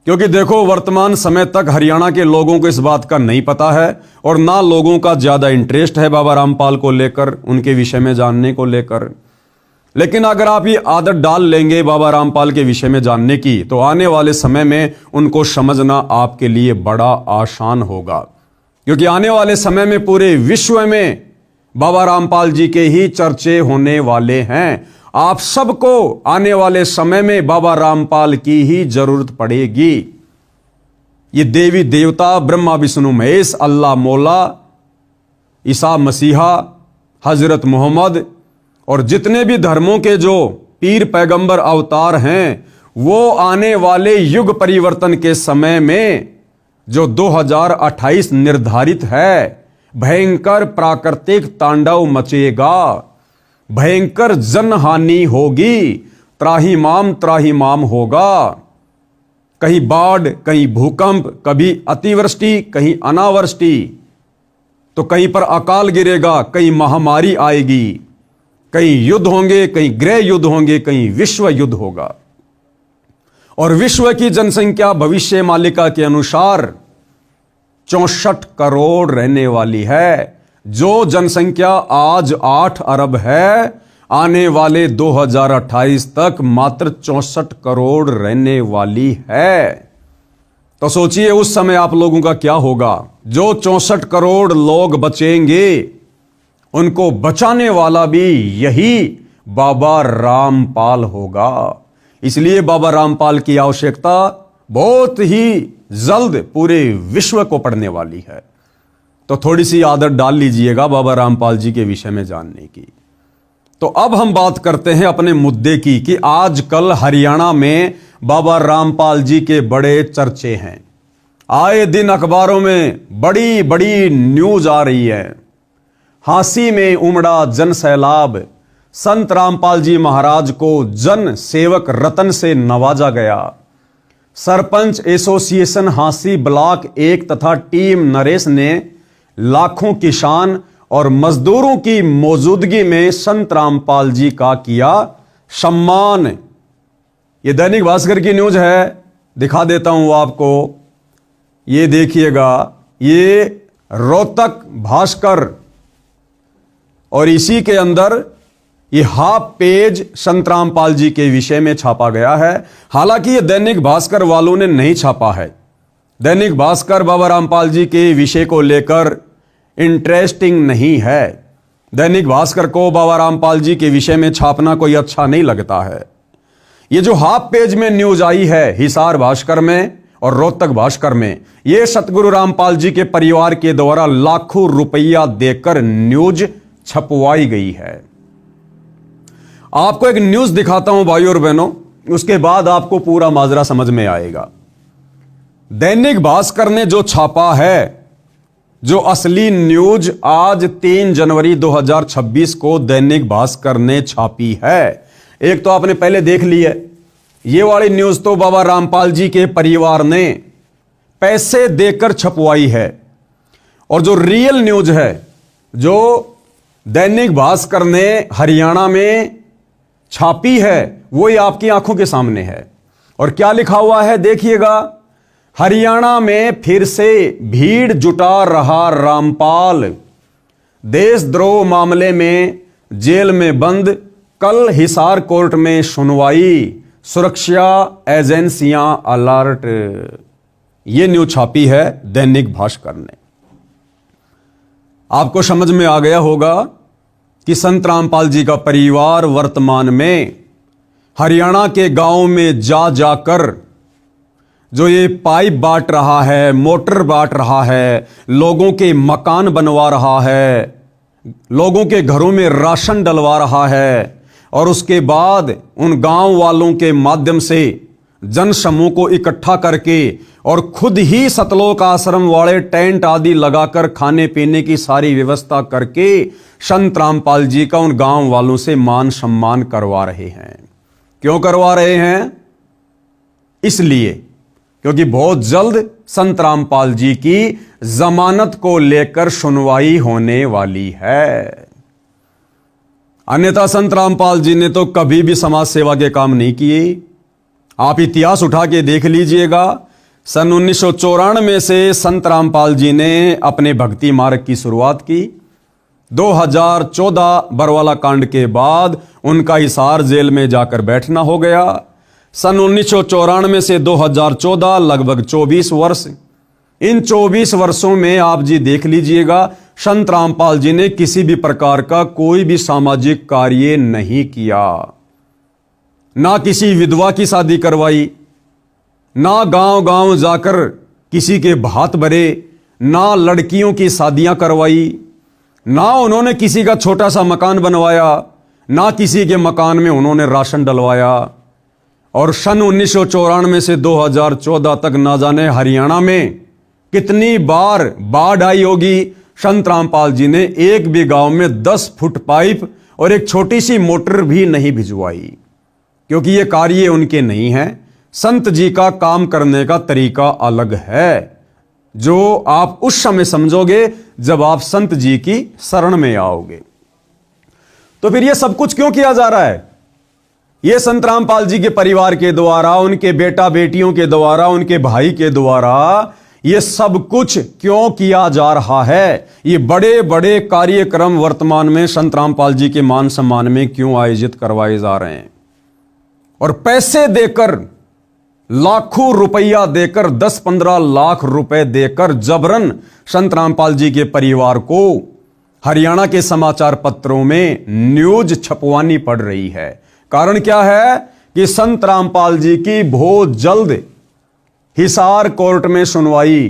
क्योंकि देखो, वर्तमान समय तक हरियाणा के लोगों को इस बात का नहीं पता है और ना लोगों का ज्यादा इंटरेस्ट है बाबा रामपाल को लेकर, उनके विषय में जानने को लेकर। लेकिन अगर आप ये आदत डाल लेंगे बाबा रामपाल के विषय में जानने की, तो आने वाले समय में उनको समझना आपके लिए बड़ा आसान होगा। क्योंकि आने वाले समय में पूरे विश्व में बाबा रामपाल जी के ही चर्चे होने वाले हैं। आप सबको आने वाले समय में बाबा रामपाल की ही जरूरत पड़ेगी। ये देवी देवता, ब्रह्मा विष्णु महेश, अल्लाह मौला, ईसा मसीहा, हजरत मोहम्मद और जितने भी धर्मों के जो पीर पैगंबर अवतार हैं, वो आने वाले युग परिवर्तन के समय में जो 2028 निर्धारित है, भयंकर प्राकृतिक तांडव मचेगा, भयंकर जनहानि होगी, त्राहिमाम होगा। कहीं बाढ़, कहीं भूकंप, कभी अतिवृष्टि, कहीं अनावृष्टि, तो कहीं पर अकाल गिरेगा, कहीं महामारी आएगी, कहीं युद्ध होंगे, कहीं गृह युद्ध होंगे, कहीं विश्व युद्ध होगा। और विश्व की जनसंख्या भविष्य मालिका के अनुसार 64 करोड़ रहने वाली है। जो जनसंख्या आज 8 अरब है, आने वाले 2028 तक मात्र 64 करोड़ रहने वाली है। तो सोचिए उस समय आप लोगों का क्या होगा। जो 64 करोड़ लोग बचेंगे, उनको बचाने वाला भी यही बाबा रामपाल होगा। इसलिए बाबा रामपाल की आवश्यकता बहुत ही जल्द पूरे विश्व को पड़ने वाली है। तो थोड़ी सी आदत डाल लीजिएगा बाबा रामपाल जी के विषय में जानने की। तो अब हम बात करते हैं अपने मुद्दे की कि आजकल हरियाणा में बाबा रामपाल जी के बड़े चर्चे हैं। आए दिन अखबारों में बड़ी बड़ी न्यूज आ रही है। हांसी में उमड़ा जन सैलाब, संत रामपाल जी महाराज को जन सेवक रतन से नवाजा गया। सरपंच एसोसिएशन हांसी ब्लॉक 1 तथा टीम नरेश ने लाखों किसान और मजदूरों की मौजूदगी में संत रामपाल जी का किया सम्मान। यह दैनिक भास्कर की न्यूज है, दिखा देता हूं आपको। ये देखिएगा, ये रोहतक भास्कर, और इसी के अंदर ये हाफ पेज संत रामपाल जी के विषय में छापा गया है। हालांकि ये दैनिक भास्कर वालों ने नहीं छापा है। दैनिक भास्कर बाबा रामपाल जी के विषय को लेकर इंटरेस्टिंग नहीं है। दैनिक भास्कर को बाबा रामपाल जी के विषय में छापना कोई अच्छा नहीं लगता है। ये जो हाफ पेज में न्यूज आई है हिसार भास्कर में और रोहतक भास्कर में, ये सतगुरु रामपाल जी के परिवार के द्वारा लाखों रुपया देकर न्यूज छपवाई गई है। आपको एक न्यूज दिखाता हूं भाइयों और बहनों, उसके बाद आपको पूरा माजरा समझ में आएगा। दैनिक भास्कर ने जो छापा है, जो असली न्यूज आज 3 जनवरी 2026 को दैनिक भास्कर ने छापी है। एक तो आपने पहले देख ली है, ये वाली न्यूज तो बाबा रामपाल जी के परिवार ने पैसे देकर छपवाई है। और जो रियल न्यूज है, जो दैनिक भास्कर ने हरियाणा में छापी है, वो ये आपकी आंखों के सामने है। और क्या लिखा हुआ है देखिएगा, हरियाणा में फिर से भीड़ जुटा रहा रामपाल, देशद्रोह मामले में जेल में बंद, कल हिसार कोर्ट में सुनवाई, सुरक्षा एजेंसियां अलर्ट। यह न्यूज छापी है दैनिक भास्कर ने। आपको समझ में आ गया होगा कि संत रामपाल जी का परिवार वर्तमान में हरियाणा के गांव में जा जाकर जो ये पाइप बांट रहा है, मोटर बांट रहा है, लोगों के मकान बनवा रहा है, लोगों के घरों में राशन डलवा रहा है, और उसके बाद उन गांव वालों के माध्यम से जन समूह को इकट्ठा करके और खुद ही सतलोक आश्रम वाले टेंट आदि लगाकर खाने पीने की सारी व्यवस्था करके संत रामपाल जी का उन गांव वालों से मान सम्मान करवा रहे हैं। क्यों करवा रहे हैं? इसलिए क्योंकि बहुत जल्द संत रामपाल जी की जमानत को लेकर सुनवाई होने वाली है। अन्यथा संत रामपाल जी ने तो कभी भी समाज सेवा के काम नहीं किए। आप इतिहास उठा के देख लीजिएगा सन 1994 से संत रामपाल जी ने अपने भक्ति मार्ग की शुरुआत की। 2014 बरवाला कांड के बाद उनका हिसार जेल में जाकर बैठना हो गया। सन 1994 से 2014 लगभग 24 वर्ष। इन 24 वर्षों में आप जी देख लीजिएगा, संत रामपाल जी ने किसी भी प्रकार का कोई भी सामाजिक कार्य नहीं किया। ना किसी विधवा की शादी करवाई, ना गांव गांव जाकर किसी के भात भरे, ना लड़कियों की शादियां करवाई, ना उन्होंने किसी का छोटा सा मकान बनवाया, ना किसी के मकान में उन्होंने राशन डलवाया। और सन 1994 से 2014 तक ना जाने हरियाणा में कितनी बार बाढ़ आई होगी। संत रामपाल जी ने एक भी गांव में 10 फुट पाइप और एक छोटी सी मोटर भी नहीं भिजवाई, क्योंकि ये कार्य उनके नहीं है। संत जी का काम करने का तरीका अलग है, जो आप उस समय समझोगे जब आप संत जी की शरण में आओगे। तो फिर ये सब कुछ क्यों किया जा रहा है? ये संत रामपाल जी के परिवार के द्वारा, उनके बेटा बेटियों के द्वारा, उनके भाई के द्वारा ये सब कुछ क्यों किया जा रहा है? ये बड़े बड़े कार्यक्रम वर्तमान में संत रामपाल जी के मान सम्मान में क्यों आयोजित करवाए जा रहे हैं? और पैसे देकर, लाखों रुपया देकर, 10-15 लाख रुपए देकर जबरन संत रामपाल जी के परिवार को हरियाणा के समाचार पत्रों में न्यूज छपवानी पड़ रही है। कारण क्या है कि संत रामपाल जी की बहुत जल्द हिसार कोर्ट में सुनवाई,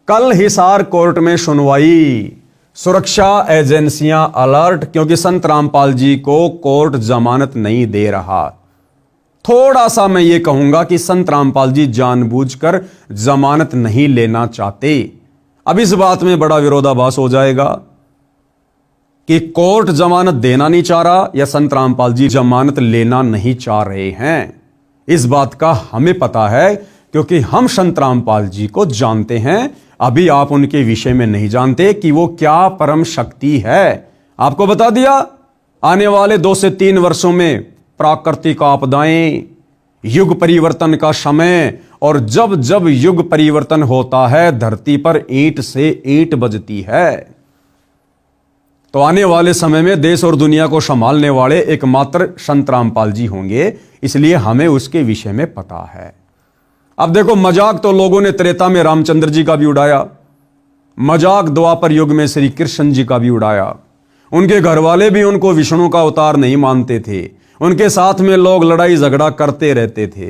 कल हिसार कोर्ट में सुनवाई। सुरक्षा एजेंसियां अलर्ट, क्योंकि संत रामपाल जी को कोर्ट जमानत नहीं दे रहा। थोड़ा सा मैं ये कहूंगा कि संत रामपाल जी जानबूझकर जमानत नहीं लेना चाहते। अब इस बात में बड़ा विरोधाभास हो जाएगा कि कोर्ट जमानत देना नहीं चाह रहा या संत रामपाल जी जमानत लेना नहीं चाह रहे हैं। इस बात का हमें पता है, क्योंकि हम संत रामपाल जी को जानते हैं। अभी आप उनके विषय में नहीं जानते कि वो क्या परम शक्ति है। आपको बता दिया, आने वाले 2 से 3 वर्षों में प्राकृतिक आपदाएं, युग परिवर्तन का समय, और जब जब युग परिवर्तन होता है धरती पर ईंट से ईंट बजती है। तो आने वाले समय में देश और दुनिया को संभालने वाले एकमात्र संत रामपाल जी होंगे, इसलिए हमें उसके विषय में पता है। अब देखो, मजाक तो लोगों ने त्रेता में रामचंद्र जी का भी उड़ाया, मजाक द्वापर युग में श्री कृष्ण जी का भी उड़ाया। उनके घर वाले भी उनको विष्णु का अवतार नहीं मानते थे, उनके साथ में लोग लड़ाई झगड़ा करते रहते थे।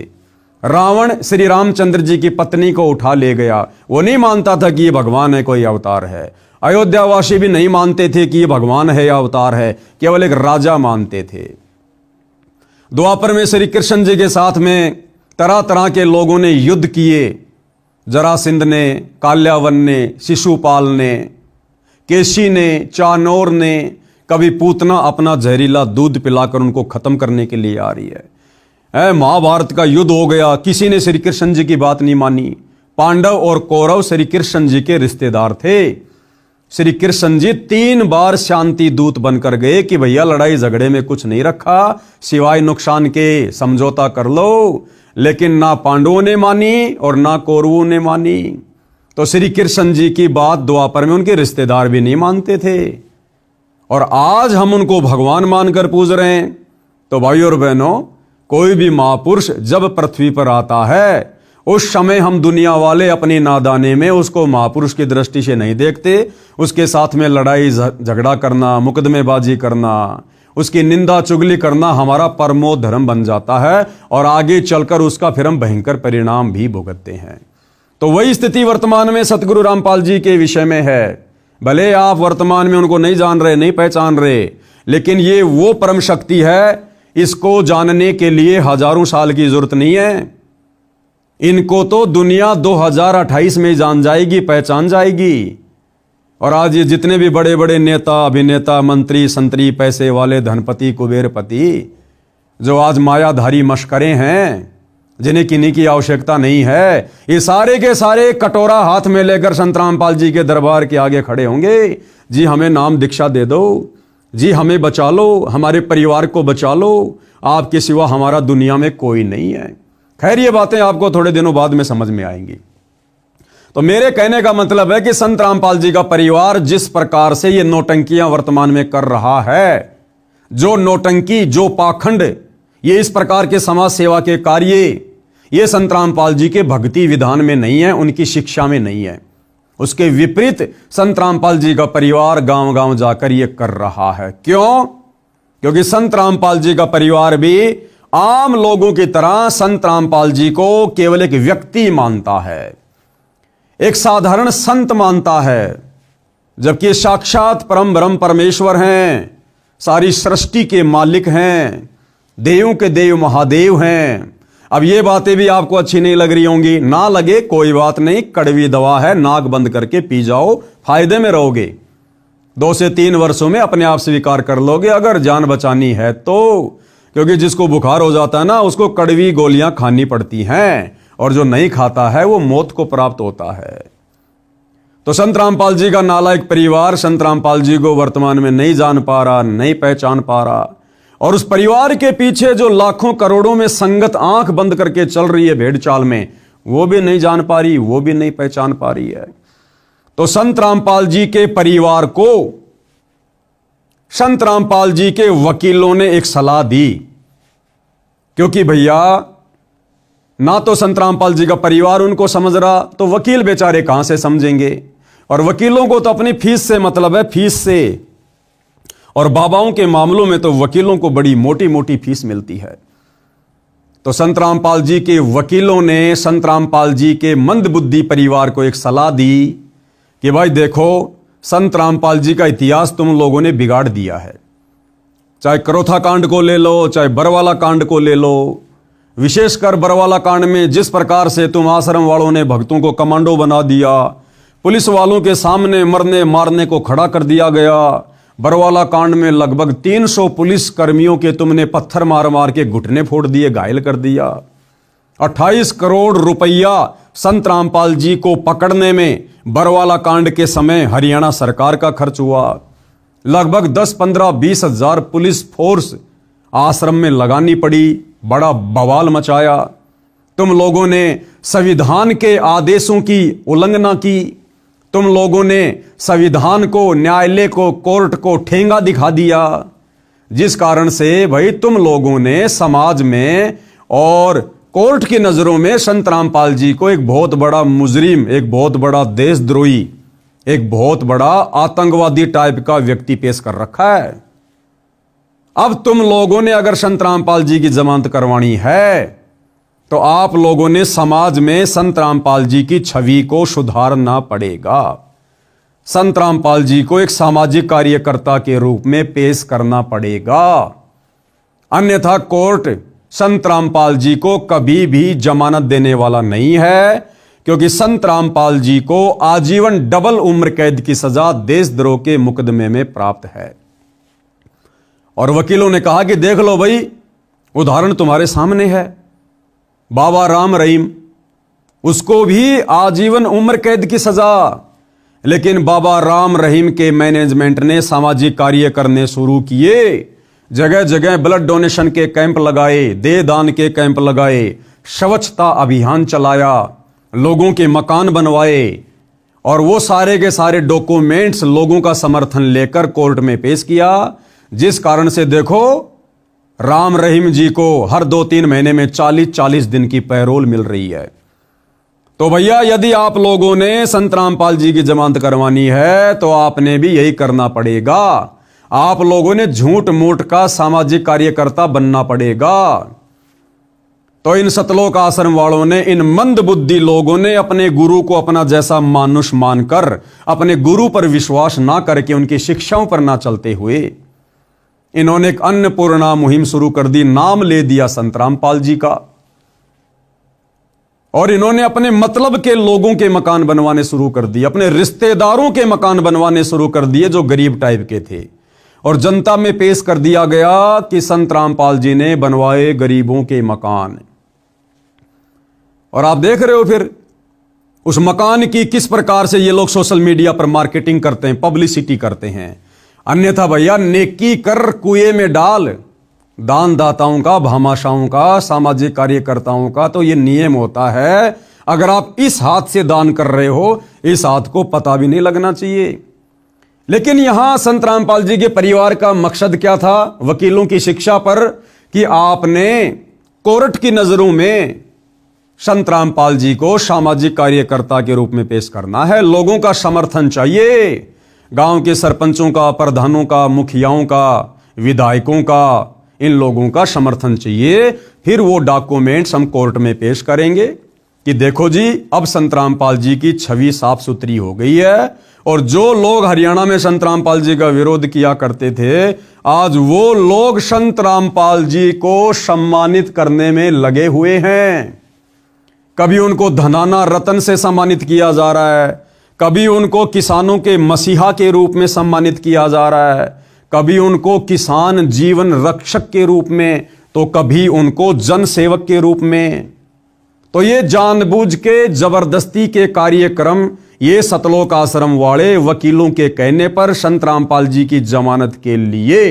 रावण श्री रामचंद्र जी की पत्नी को उठा ले गया, वो नहीं मानता था कि ये भगवान है, कोई अवतार है। अयोध्यावासी भी नहीं मानते थे कि ये भगवान है या अवतार है, केवल एक राजा मानते थे। द्वापर में श्री कृष्ण जी के साथ में तरह तरह के लोगों ने युद्ध किए। जरासिंध ने, काल्यावन ने, शिशुपाल ने, केशी ने, चानोर ने, कभी पूतना अपना जहरीला दूध पिलाकर उनको खत्म करने के लिए आ रही है। महाभारत का युद्ध हो गया, किसी ने श्री कृष्ण जी की बात नहीं मानी। पांडव और कौरव श्री कृष्ण जी के रिश्तेदार थे। श्री कृष्ण जी 3 बार शांति दूत बनकर गए कि भैया लड़ाई झगड़े में कुछ नहीं रखा, सिवाय नुकसान के, समझौता कर लो। लेकिन ना पांडवों ने मानी और ना कौरवों ने मानी। तो श्री कृष्ण जी की बात द्वापर में उनके रिश्तेदार भी नहीं मानते थे, और आज हम उनको भगवान मानकर पूज रहे हैं। तो भाइयों और बहनों, कोई भी महापुरुष जब पृथ्वी पर आता है, उस समय हम दुनिया वाले अपनी नादाने में उसको महापुरुष की दृष्टि से नहीं देखते। उसके साथ में लड़ाई झगड़ा करना, मुकदमेबाजी करना, उसकी निंदा चुगली करना हमारा परमो धर्म बन जाता है, और आगे चलकर उसका फिर हम भयंकर परिणाम भी भुगतते हैं। तो वही स्थिति वर्तमान में सतगुरु रामपाल जी के विषय में है। भले आप वर्तमान में उनको नहीं जान रहे, नहीं पहचान रहे, लेकिन ये वो परम शक्ति है, इसको जानने के लिए हजारों साल की जरूरत नहीं है। इनको तो दुनिया 2028 में जान जाएगी, पहचान जाएगी। और आज ये जितने भी बड़े बड़े नेता, अभिनेता, मंत्री, संतरी, पैसे वाले, धनपति, कुबेरपति, जो आज मायाधारी मशकरे हैं, जिन्हें किन्हीं की आवश्यकता नहीं है, ये सारे के सारे कटोरा हाथ में लेकर संत रामपाल जी के दरबार के आगे खड़े होंगे। जी हमें नाम दीक्षा दे दो, जी हमें बचा लो, हमारे परिवार को बचा लो, आपके सिवा हमारा दुनिया में कोई नहीं है। खैर, ये बातें आपको थोड़े दिनों बाद में समझ में आएंगी। तो मेरे कहने का मतलब है कि संत रामपाल जी का परिवार जिस प्रकार से ये नौटंकियां वर्तमान में कर रहा है, जो नौटंकी, जो पाखंड, ये इस प्रकार के समाज सेवा के कार्य, ये संत रामपाल जी के भक्ति विधान में नहीं है, उनकी शिक्षा में नहीं है। उसके विपरीत संत रामपाल जी का परिवार गांव गांव जाकर ये कर रहा है। क्यों? क्योंकि संत रामपाल जी का परिवार भी आम लोगों की तरह संत रामपाल जी को केवल एक व्यक्ति मानता है, एक साधारण संत मानता है, जबकि साक्षात परम ब्रह्म परमेश्वर हैं, सारी सृष्टि के मालिक हैं, देवों के देव महादेव हैं। अब ये बातें भी आपको अच्छी नहीं लग रही होंगी, ना लगे कोई बात नहीं, कड़वी दवा है, नाक बंद करके पी जाओ, फायदे में रहोगे। 2 से 3 वर्षों में अपने आप स्वीकार कर लोगे, अगर जान बचानी है तो। क्योंकि जिसको बुखार हो जाता है ना, उसको कड़वी गोलियां खानी पड़ती हैं, और जो नहीं खाता है वो मौत को प्राप्त होता है। तो संत रामपाल जी का नालायक परिवार संत रामपाल जी को वर्तमान में नहीं जान पा रहा, नहीं पहचान पा रहा, और उस परिवार के पीछे जो लाखों करोड़ों में संगत आंख बंद करके चल रही है भेड़ चाल में, वो भी नहीं जान पा रही, वो भी नहीं पहचान पा रही है। तो संत रामपाल जी के परिवार को संत रामपाल जी के वकीलों ने एक सलाह दी, क्योंकि भैया ना तो संत रामपाल जी का परिवार उनको समझ रहा, तो वकील बेचारे कहां से समझेंगे। और वकीलों को तो अपनी फीस से मतलब है, फीस से। और बाबाओं के मामलों में तो वकीलों को बड़ी मोटी मोटी फीस मिलती है। तो संत रामपाल जी के वकीलों ने संत रामपाल जी के मंदबुद्धि परिवार को एक सलाह दी कि भाई देखो, संत रामपाल जी का इतिहास तुम लोगों ने बिगाड़ दिया है। चाहे करोथा कांड को ले लो, चाहे बरवाला कांड को ले लो। विशेषकर बरवाला कांड में जिस प्रकार से तुम आश्रम वालों ने भक्तों को कमांडो बना दिया, पुलिस वालों के सामने मरने मारने को खड़ा कर दिया गया। बरवाला कांड में लगभग 300 पुलिस कर्मियों के तुमने पत्थर मार मार के घुटने फोड़ दिए, घायल कर दिया। 28 करोड़ रुपया संत रामपाल जी को पकड़ने में बरवाला कांड के समय हरियाणा सरकार का खर्च हुआ। लगभग 10, 15, 20 हजार पुलिस फोर्स आश्रम में लगानी पड़ी, बड़ा बवाल मचाया। तुम लोगों ने संविधान के आदेशों की उल्लंघना की, तुम लोगों ने संविधान को, न्यायालय को, कोर्ट को ठेंगा दिखा दिया, जिस कारण से भाई तुम लोगों ने समाज में और कोर्ट की नजरों में संत रामपाल जी को एक बहुत बड़ा मुजरिम, एक बहुत बड़ा देशद्रोही, एक बहुत बड़ा आतंकवादी टाइप का व्यक्ति पेश कर रखा है। अब तुम लोगों ने अगर संत रामपाल जी की जमानत करवानी है, तो आप लोगों ने समाज में संत रामपाल जी की छवि को सुधारना पड़ेगा। संत रामपाल जी को एक सामाजिक कार्यकर्ता के रूप में पेश करना पड़ेगा। अन्यथा कोर्ट संत रामपाल जी को कभी भी जमानत देने वाला नहीं है, क्योंकि संत रामपाल जी को आजीवन डबल उम्र कैद की सजा देशद्रोह के मुकदमे में प्राप्त है। और वकीलों ने कहा कि देख लो भाई, उदाहरण तुम्हारे सामने है, बाबा राम रहीम, उसको भी आजीवन उम्र कैद की सजा, लेकिन बाबा राम रहीम के मैनेजमेंट ने सामाजिक कार्य करने शुरू किए। जगह जगह ब्लड डोनेशन के कैंप लगाए, देह दान के कैंप लगाए, स्वच्छता अभियान चलाया, लोगों के मकान बनवाए, और वो सारे के सारे डॉक्यूमेंट्स लोगों का समर्थन लेकर कोर्ट में पेश किया, जिस कारण से देखो राम रहीम जी को हर 2-3 महीने में 40-40 दिन की पैरोल मिल रही है। तो भैया, यदि आप लोगों ने संत रामपाल जी की जमानत करवानी है, तो आपने भी यही करना पड़ेगा। आप लोगों ने झूठ मूठ का सामाजिक कार्यकर्ता बनना पड़ेगा। तो इन सतलोक आश्रम वालों ने, इन मंद बुद्धि लोगों ने अपने गुरु को अपना जैसा मानुष मानकर, अपने गुरु पर विश्वास ना करके, उनकी शिक्षाओं पर ना चलते हुए, इन्होंने एक अन्नपूर्णा मुहिम शुरू कर दी, नाम ले दिया संत रामपाल जी का। और इन्होंने अपने मतलब के लोगों के मकान बनवाने शुरू कर दिए, अपने रिश्तेदारों के मकान बनवाने शुरू कर दिए जो गरीब टाइप के थे। और जनता में पेश कर दिया गया कि संत रामपाल जी ने बनवाए गरीबों के मकान। और आप देख रहे हो फिर उस मकान की किस प्रकार से ये लोग सोशल मीडिया पर मार्केटिंग करते हैं, पब्लिसिटी करते हैं। अन्यथा भैया, नेकी कर कुएं में डाल, दान दाताओं का, भामाशाहों का, सामाजिक कार्यकर्ताओं का तो ये नियम होता है। अगर आप इस हाथ से दान कर रहे हो, इस हाथ को पता भी नहीं लगना चाहिए। लेकिन यहां संत रामपाल जी के परिवार का मकसद क्या था? वकीलों की शिक्षा पर कि आपने कोर्ट की नजरों में संत रामपाल जी को सामाजिक कार्यकर्ता के रूप में पेश करना है। लोगों का समर्थन चाहिए, गांव के सरपंचों का, प्रधानों का, मुखियाओं का, विधायकों का, इन लोगों का समर्थन चाहिए। फिर वो डॉक्यूमेंट्स हम कोर्ट में पेश करेंगे कि देखो जी, अब संत रामपाल जी की छवि साफ सुथरी हो गई है, और जो लोग हरियाणा में संत रामपाल जी का विरोध किया करते थे, आज वो लोग संत रामपाल जी को सम्मानित करने में लगे हुए हैं। कभी उनको धनाना रतन से सम्मानित किया जा रहा है, कभी उनको किसानों के मसीहा के रूप में सम्मानित किया जा रहा है, कभी उनको किसान जीवन रक्षक के रूप में, तो कभी उनको जन सेवक के रूप में। तो ये जानबूझ के जबरदस्ती के कार्यक्रम ये सतलोक आश्रम वाले वकीलों के कहने पर संत रामपाल जी की जमानत के लिए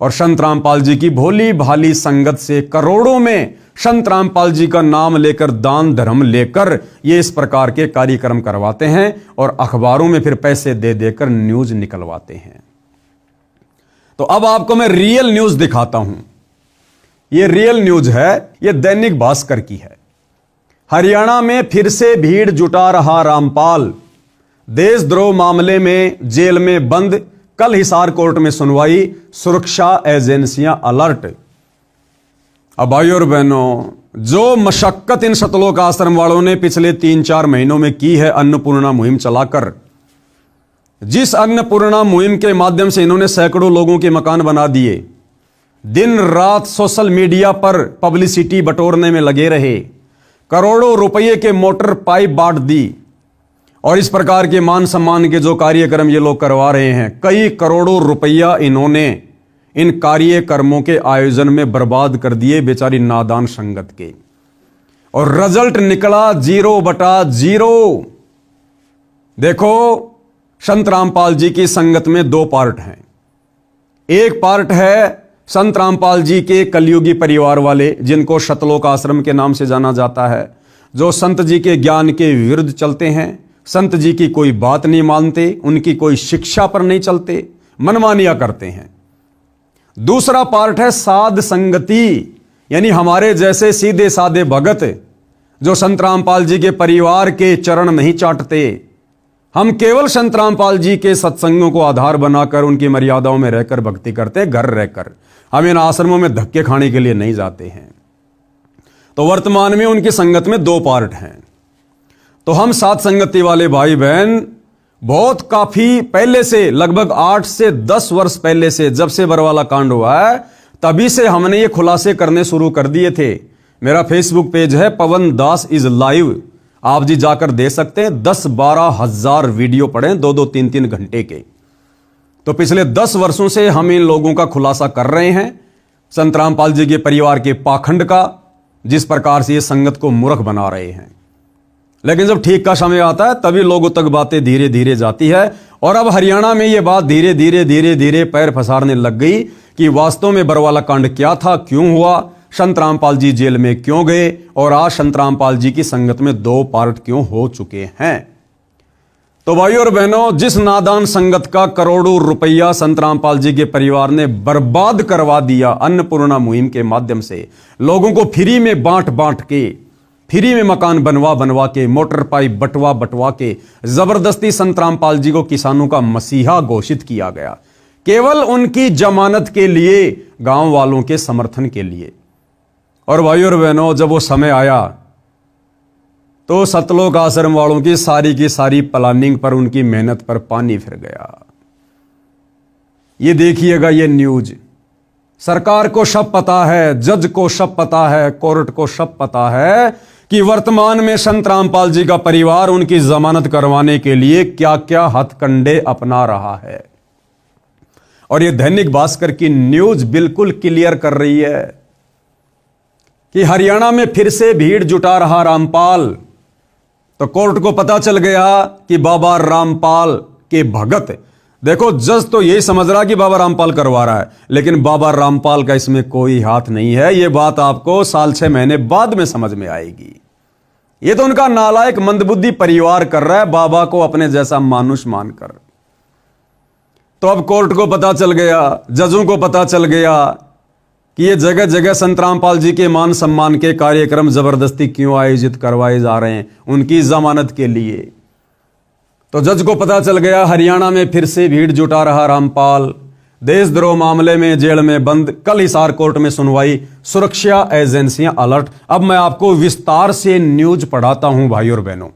और संत रामपाल जी की भोली भाली संगत से करोड़ों में संत रामपाल जी का नाम लेकर, दान धर्म लेकर ये इस प्रकार के कार्यक्रम करवाते हैं और अखबारों में फिर पैसे दे देकर न्यूज निकलवाते हैं। तो अब आपको मैं रियल न्यूज दिखाता हूं। ये रियल न्यूज है, ये दैनिक भास्कर की है। हरियाणा में फिर से भीड़ जुटा रहा रामपाल, देशद्रोह मामले में जेल में बंद, कल हिसार कोर्ट में सुनवाई, सुरक्षा एजेंसियां अलर्ट। अब भाइयों और बहनों, जो मशक्कत इन सतलोक आश्रम वालों ने पिछले 3-4 महीनों में की है अन्नपूर्णा मुहिम चलाकर, जिस अन्नपूर्णा मुहिम के माध्यम से इन्होंने सैकड़ों लोगों के मकान बना दिए, दिन रात सोशल मीडिया पर पब्लिसिटी बटोरने में लगे रहे, करोड़ों रुपये के मोटर पाइप बांट दी, और इस प्रकार के मान सम्मान के जो कार्यक्रम ये लोग करवा रहे हैं, कई करोड़ों रुपया इन्होंने इन कार्यक्रमों के आयोजन में बर्बाद कर दिए बेचारी नादान संगत के, और रिजल्ट निकला 0/0। देखो, संत रामपाल जी की संगत में 2 पार्ट हैं। एक पार्ट है संत रामपाल जी के कलयुगी परिवार वाले, जिनको सतलोक आश्रम के नाम से जाना जाता है, जो संत जी के ज्ञान के विरुद्ध चलते हैं, संत जी की कोई बात नहीं मानते, उनकी कोई शिक्षा पर नहीं चलते, मनमानियां करते हैं। दूसरा पार्ट है साध संगति, यानी हमारे जैसे सीधे साधे भगत, जो संत रामपाल जी के परिवार के चरण नहीं चाटते। हम केवल संत रामपाल जी के सत्संगों को आधार बनाकर उनकी मर्यादाओं में रहकर भक्ति करते, घर रहकर। हम इन आश्रमों में धक्के खाने के लिए नहीं जाते हैं। तो वर्तमान में उनकी संगत में 2 पार्ट हैं। तो हम साथ संगति वाले भाई बहन बहुत काफी पहले से, लगभग 8 से 10 वर्ष पहले से, जब से बरवाला कांड हुआ है, तभी से हमने ये खुलासे करने शुरू कर दिए थे। मेरा फेसबुक पेज है पवन दास इज लाइव, आप जी जाकर दे सकते हैं। 10-12 हजार वीडियो पड़े, 2-2, 3-3 घंटे के। तो पिछले 10 वर्षों से हम इन लोगों का खुलासा कर रहे हैं, संत रामपाल जी के परिवार के पाखंड का, जिस प्रकार से ये संगत को मूर्ख बना रहे हैं। लेकिन जब ठीक का समय आता है, तभी लोगों तक बातें धीरे धीरे जाती है। और अब हरियाणा में ये बात धीरे धीरे पैर पसारने लग गई कि वास्तव में बरवाला कांड क्या था, क्यों हुआ, संत रामपाल जी जेल में क्यों गए, और आज संत रामपाल जी की संगत में 2 पार्ट क्यों हो चुके हैं। तो भाइयों और बहनों, जिस नादान संगत का करोड़ों रुपया संत रामपाल जी के परिवार ने बर्बाद करवा दिया अन्नपूर्णा मुहिम के माध्यम से, लोगों को फ्री में बांट के, फ्री में मकान बनवा के, मोटर पाइप बटवा के जबरदस्ती संत रामपाल जी को किसानों का मसीहा घोषित किया गया, केवल उनकी जमानत के लिए, गांव वालों के समर्थन के लिए। और भाइयों और बहनों, जब वो समय आया तो सतलोक आश्रम वालों की सारी प्लानिंग पर, उनकी मेहनत पर पानी फिर गया। ये देखिएगा, ये न्यूज सरकार को सब पता है, जज को सब पता है, कोर्ट को सब पता है कि वर्तमान में संत रामपाल जी का परिवार उनकी जमानत करवाने के लिए क्या क्या हथकंडे अपना रहा है। और ये दैनिक भास्कर की न्यूज बिल्कुल क्लियर कर रही है कि हरियाणा में फिर से भीड़ जुटा रहा रामपाल। तो कोर्ट को पता चल गया कि बाबा रामपाल के भगत, देखो जज तो यही समझ रहा कि बाबा रामपाल करवा रहा है, लेकिन बाबा रामपाल का इसमें कोई हाथ नहीं है। यह बात आपको 6 महीने बाद में समझ में आएगी। ये तो उनका नालायक मंदबुद्धि परिवार कर रहा है, बाबा को अपने जैसा मानुष मानकर। तो अब कोर्ट को पता चल गया, जजों को पता चल गया कि ये जगह जगह संत रामपाल जी के मान सम्मान के कार्यक्रम जबरदस्ती क्यों आयोजित करवाए जा रहे हैं, उनकी जमानत के लिए। तो जज को पता चल गया, हरियाणा में फिर से भीड़ जुटा रहा रामपाल, देशद्रोह मामले में जेल में बंद। कल हिसार कोर्ट में सुनवाई, सुरक्षा एजेंसियां अलर्ट। अब मैं आपको विस्तार से न्यूज पढ़ाता हूं भाई और बहनों।